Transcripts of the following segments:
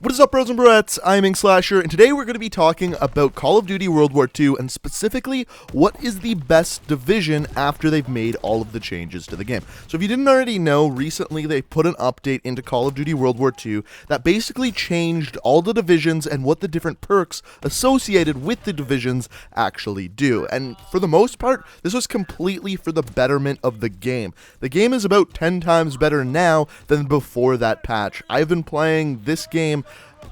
What is up, bros and broettes? I'm Inkslasher, and today we're going to be talking about Call of Duty World War II, and specifically, what is the best division after they've made all of the changes to the game. So if you didn't already know, recently they put an update into Call of Duty World War II that basically changed all the divisions and what the different perks associated with the divisions actually do. And for the most part, this was completely for the betterment of the game. The game is about 10 times better now than before that patch. I've been playing this game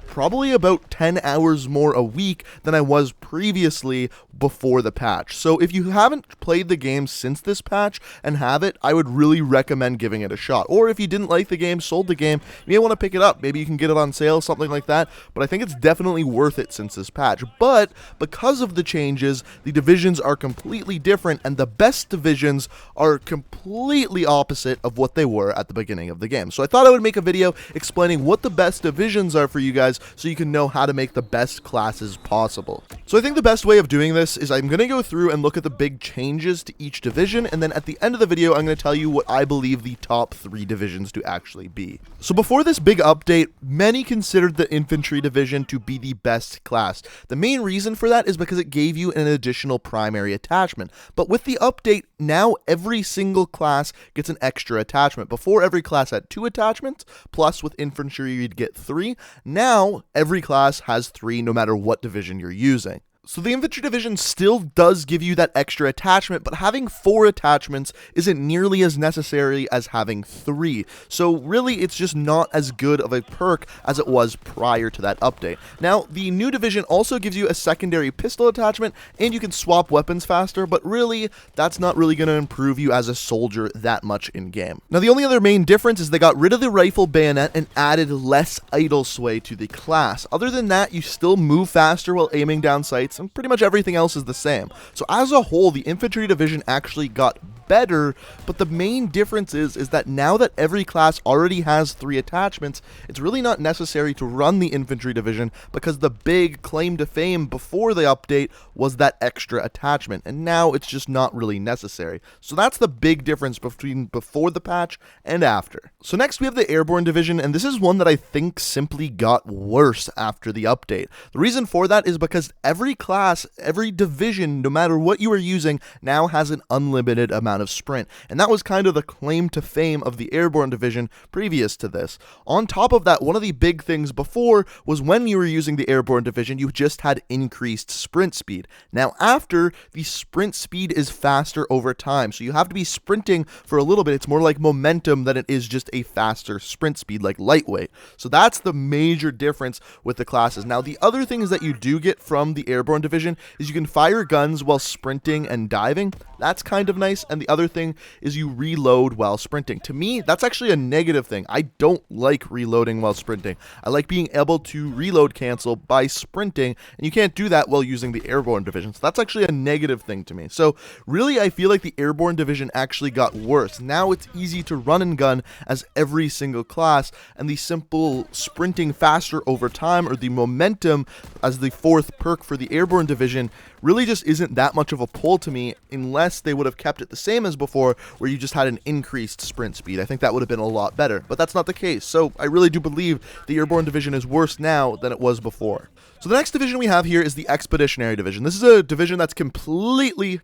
probably about 10 hours more a week than I was previously before the patch. So if you haven't played the game since this patch and have it, I would really recommend giving it a shot. Or if you didn't like the game, sold the game, you may want to pick it up. Maybe you can get it on sale, something like that. But I think it's definitely worth it since this patch. But because of the changes, the divisions are completely different, and the best divisions are completely opposite of what they were at the beginning of the game. So I thought I would make a video explaining what the best divisions are for you guys, so you can know how to make the best classes possible. So I think the best way of doing this is I'm going to go through and look at the big changes to each division, and then at the end of the video I'm going to tell you what I believe the top 3 divisions to actually be. So before this big update, many considered the Infantry Division to be the best class. The main reason for that is because it gave you an additional primary attachment. But with the update, now every single class gets an extra attachment. Before, every class had 2 attachments, plus with Infantry you'd get 3. Now every class has 3 no matter what division you're using. So the Infantry Division still does give you that extra attachment, but having 4 attachments isn't nearly as necessary as having 3. So really, it's just not as good of a perk as it was prior to that update. Now, the new division also gives you a secondary pistol attachment, and you can swap weapons faster, but really, that's not really going to improve you as a soldier that much in-game. Now, the only other main difference is they got rid of the rifle bayonet and added less idle sway to the class. Other than that, you still move faster while aiming down sights, and pretty much everything else is the same. So as a whole, the Infantry Division actually got better, but the main difference is that now that every class already has 3 attachments, it's really not necessary to run the Infantry Division, because the big claim to fame before the update was that extra attachment, and now it's just not really necessary. So that's the big difference between before the patch and after. So next we have the Airborne Division, and this is one that I think simply got worse after the update. The reason for that is because every class, every division, no matter what you are using, now has an unlimited amount of sprint, and that was kind of the claim to fame of the Airborne Division previous to this. On top of that, one of the big things before was when you were using the Airborne Division, you just had increased sprint speed. Now after, the sprint speed is faster over time, so you have to be sprinting for a little bit. It's more like momentum than it is just a faster sprint speed like lightweight. So that's the major difference with the classes. Now the other things that you do get from the Airborne Division is you can fire guns while sprinting and diving. That's kind of nice. And the other thing is you reload while sprinting. To me, that's actually a negative thing. I don't like reloading while sprinting. I like being able to reload cancel by sprinting, and you can't do that while using the Airborne Division. So that's actually a negative thing to me. So really, I feel like the Airborne Division actually got worse. Now it's easy to run and gun as every single class, and the simple sprinting faster over time, or the momentum as the 4th perk for the Airborne Division, really just isn't that much of a pull to me, unless they would have kept it the same as before, where you just had an increased sprint speed. I think that would have been a lot better, but that's not the case. So I really do believe the Airborne Division is worse now than it was before. So the next division we have here is the Expeditionary Division. This is a division that's completely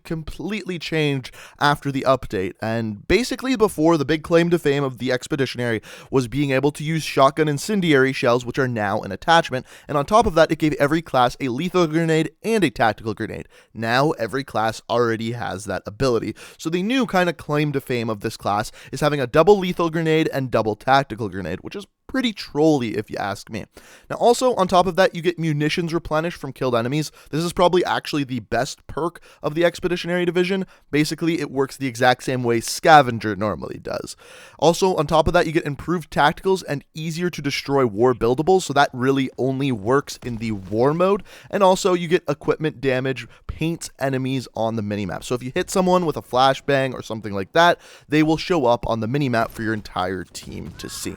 changed after the update. And basically before, the big claim to fame of the Expeditionary was being able to use shotgun incendiary shells, which are now an attachment. And on top of that, it gave every class a lethal grenade and a tactical grenade. Now every class already has that ability. So the new kind of claim to fame of this class is having a double lethal grenade and double tactical grenade, which is pretty trolly if you ask me. Now also, on top of that, you get munitions replenished from killed enemies. This is probably actually the best perk of the Expeditionary Division. Basically, it works the exact same way Scavenger normally does. Also, on top of that, you get improved tacticals and easier to destroy war buildables, so that really only works in the war mode. And also, you get equipment damage, paints enemies on the minimap. So if you hit someone with a flashbang or something like that, they will show up on the minimap for your entire team to see.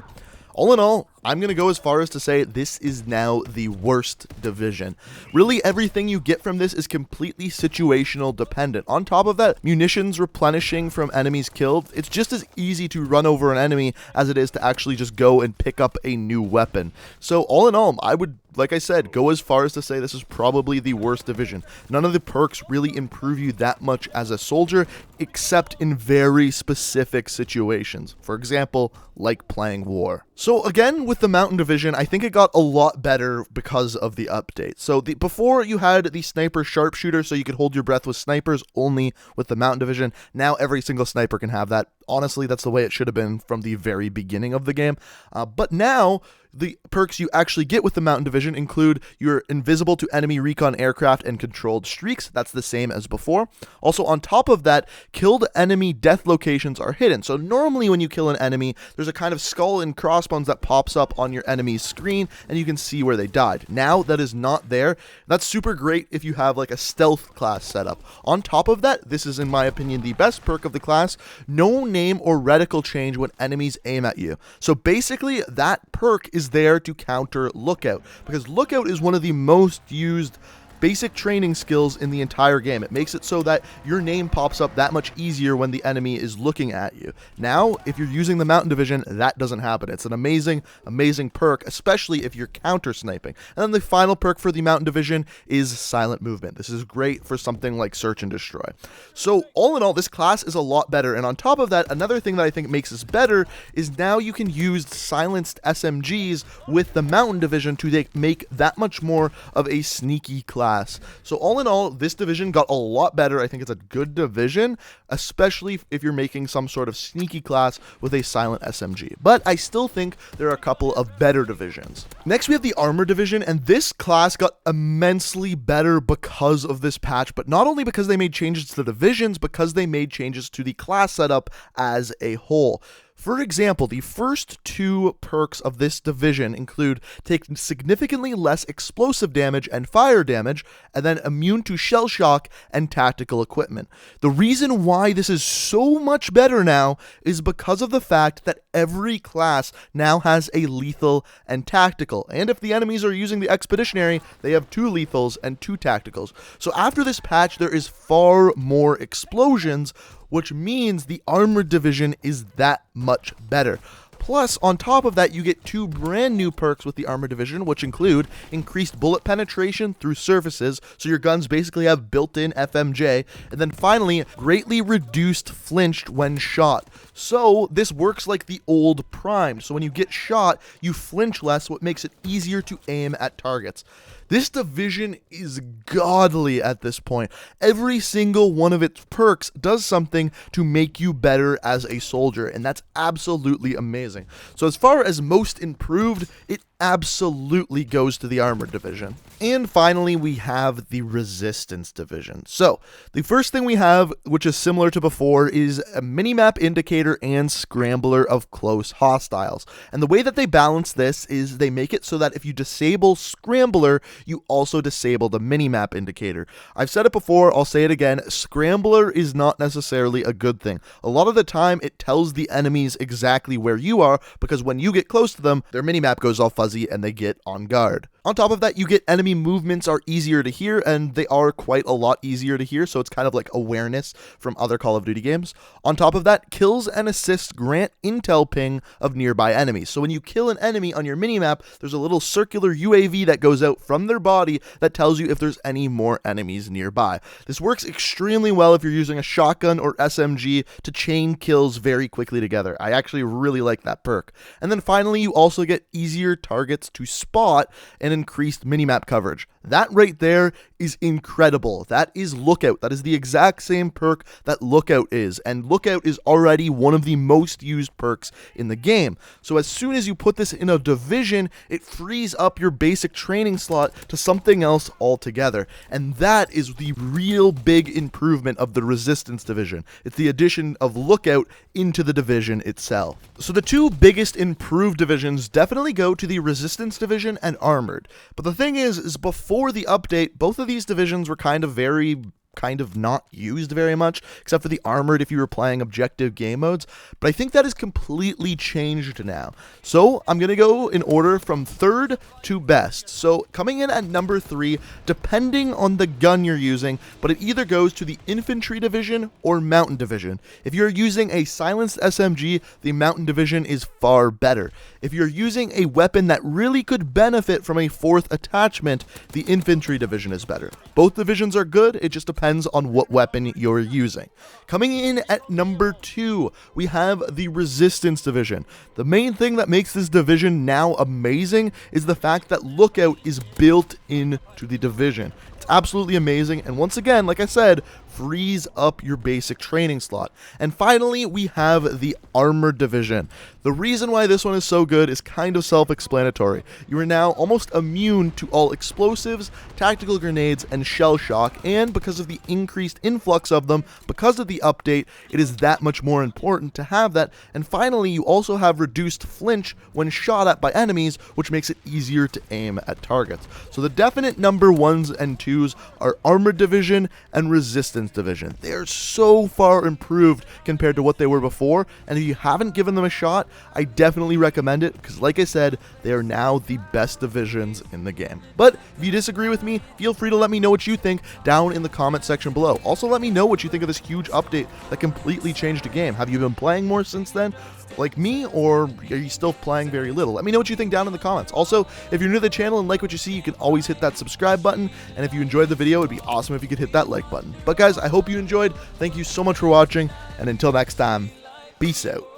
All in all, I'm going to go as far as to say this is now the worst division. Really, everything you get from this is completely situational dependent. On top of that, munitions replenishing from enemies killed, it's just as easy to run over an enemy as it is to actually just go and pick up a new weapon. So all in all, I would, like I said, go as far as to say this is probably the worst division. None of the perks really improve you that much as a soldier, except in very specific situations. For example, like playing war. So again, with the Mountain Division, I think it got a lot better because of the update. So before you had the sniper sharpshooter, so you could hold your breath with snipers only with the Mountain Division. Now every single sniper can have that. Honestly, that's the way it should have been from the very beginning of the game. But now, the perks you actually get with the Mountain Division include you're invisible to enemy recon aircraft and controlled streaks. That's the same as before. Also, on top of that, killed enemy death locations are hidden. So normally when you kill an enemy, there's a kind of skull and crossbones that pops up on your enemy's screen, and you can see where they died. Now that is not there. That's super great if you have like a stealth class setup. On top of that, this is in my opinion the best perk of the class, no name or reticle change when enemies aim at you. So basically that perk is there to counter lookout, because lookout is one of the most used basic training skills in the entire game. It makes it so that your name pops up that much easier when the enemy is looking at you. Now, if you're using the Mountain Division, that doesn't happen. It's an amazing, amazing perk, especially if you're counter sniping. And then the final perk for the Mountain Division is silent movement. This is great for something like search and destroy. So all in all, this class is a lot better. And on top of that, another thing that I think makes this better is now you can use silenced SMGs with the Mountain Division to make that much more of a sneaky class. So all in all, this division got a lot better. I think it's a good division, especially if you're making some sort of sneaky class with a silent SMG. But I still think there are a couple of better divisions. Next, we have the Armor Division, and this class got immensely better because of this patch, but not only because they made changes to the divisions, because they made changes to the class setup as a whole. For example, the first two perks of this division include taking significantly less explosive damage and fire damage, and then immune to shell shock and tactical equipment. The reason why this is so much better now is because of the fact that every class now has a lethal and tactical, and if the enemies are using the Expeditionary, they have 2 lethals and 2 tacticals. So after this patch, there is far more explosions, which means the Armored Division is that much better. Plus, on top of that, you get 2 brand new perks with the Armored Division, which include increased bullet penetration through surfaces, so your guns basically have built-in FMJ, and then finally, greatly reduced flinched when shot. So, this works like the old primed, so when you get shot, you flinch less, what makes it easier to aim at targets. This division is godly at this point. Every single one of its perks does something to make you better as a soldier, and that's absolutely amazing. So as far as most improved, it absolutely goes to the Armored Division. And finally, we have the Resistance Division. So, the first thing we have, which is similar to before, is a minimap indicator and scrambler of close hostiles. And the way that they balance this is they make it so that if you disable scrambler, you also disable the minimap indicator. I've said it before, I'll say it again, scrambler is not necessarily a good thing. A lot of the time, it tells the enemies exactly where you are, because when you get close to them, their minimap goes all fuzzy and they get on guard. On top of that, you get enemy movements are easier to hear, and they are quite a lot easier to hear, so it's kind of like awareness from other Call of Duty games. On top of that, kills and assists grant intel ping of nearby enemies. So when you kill an enemy on your minimap, there's a little circular UAV that goes out from their body that tells you if there's any more enemies nearby. This works extremely well if you're using a shotgun or SMG to chain kills very quickly together. I actually really like that perk. And then finally, you also get easier targets to spot and increased minimap coverage. That right there is incredible. That is Lookout. That is the exact same perk that Lookout is, and Lookout is already one of the most used perks in the game. So as soon as you put this in a division, it frees up your basic training slot to something else altogether, and that is the real big improvement of the Resistance Division. It's the addition of Lookout into the division itself. So the 2 biggest improved divisions definitely go to the Resistance Division and Armored. But the thing is before the update, both of these divisions were kind of very kind of not used very much, except for the armored if you were playing objective game modes, but I think that is completely changed now. So I'm going to go in order from third to best. So coming in at number 3, depending on the gun you're using, but it either goes to the Infantry Division or Mountain Division. If you're using a silenced SMG, the Mountain Division is far better. If you're using a weapon that really could benefit from a 4th attachment, the Infantry Division is better. Both divisions are good, it just depends on what weapon you're using. Coming in at number 2, we have the Resistance Division. The main thing that makes this division now amazing is the fact that Lookout is built into the division. It's absolutely amazing, and once again, like I said, frees up your basic training slot. And finally, we have the Armored Division. The reason why this one is so good is kind of self-explanatory. You are now almost immune to all explosives, tactical grenades, and shell shock, and because of the increased influx of them, because of the update, it is that much more important to have that. And finally, you also have reduced flinch when shot at by enemies, which makes it easier to aim at targets. So the definite number 1s and 2s are Armored Division and Resistance Division. They are so far improved compared to what they were before, and if you haven't given them a shot, I definitely recommend it, because like I said, they are now the best divisions in the game. But if you disagree with me, feel free to let me know what you think down in the comment section below. Also, let me know what you think of this huge update that completely changed the game. Have you been playing more since then, like me, or are you still playing very little? Let me know what you think down in the comments. Also, if you're new to the channel and like what you see, you can always hit that subscribe button, and if you enjoyed the video, it'd be awesome if you could hit that like button. But guys, I hope you enjoyed. Thank you so much for watching, and until next time, peace out.